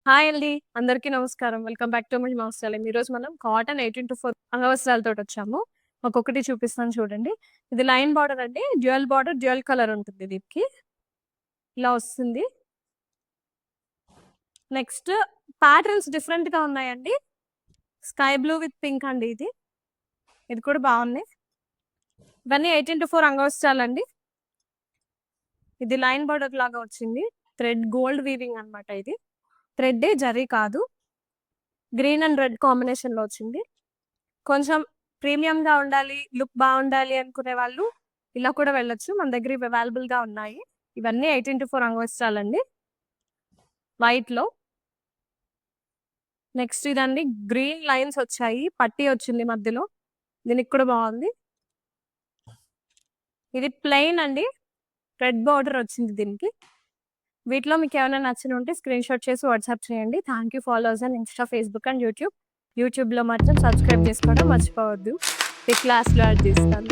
Hi అండి. అందరికీ నమస్కారం. వెల్కమ్ బ్యాక్ టు మై మౌస్టాలిం. ఈరోజు మనం కాటన్ 18-4 అంగవస్త్రాలతోటొచ్చాము. ఒక్కొక్కటి చూపిస్తాను చూడండి. ఇది లైన్ బార్డర్ అండి. డ్యూయల్ బార్డర్, డ్యూయల్ కలర్ ఉంటుంది దీనికి. ఇలా వస్తుంది. నెక్స్ట్ ప్యాటర్న్స్ డిఫరెంట్‌గా ఉన్నాయండి. స్కై బ్లూ విత్ పింక్ అండి ఇది. ఇది కూడా బాగుంది. ఇవన్నీ 18-4 అంగవస్త్రాలండి. ఇది లైన్ బార్డర్ లాగా వచ్చింది. థ్రెడ్ గోల్డ్ వీవింగ్ అన్నమాట ఇది. థ్రెడ్డే జరీ కాదు. గ్రీన్ అండ్ రెడ్ కాంబినేషన్‌లో వచ్చింది. కొంచెం ప్రీమియంగా ఉండాలి, లుక్ బాగుండాలి అనుకునే వాళ్ళు ఇలా కూడా వెళ్ళొచ్చు. మన దగ్గర ఇవి అవైలబుల్‌గా ఉన్నాయి. ఇవన్నీ 18-4 అంగవస్త్రాలండి. వైట్‌లో. నెక్స్ట్ ఇదండి గ్రీన్ లైన్స్ వచ్చాయి. పట్టీ వచ్చింది మధ్యలో. దీనికి కూడా బాగుంది. ఇది ప్లెయిన్ అండి. రెడ్ బార్డర్ వచ్చింది దీనికి. వీటిలో మీకు ఏమైనా నచ్చిన ఉంటే స్క్రీన్ షాట్ చేసి వాట్సాప్ చేయండి. Thank you follow us on Insta, Facebook and YouTube. యూట్యూబ్‌లో మాత్రం సబ్స్క్రైబ్ చేసుకోవడం మర్చిపోవద్దు. పిక్ లాస్ట్‌లో యాడ్ చేస్తాను.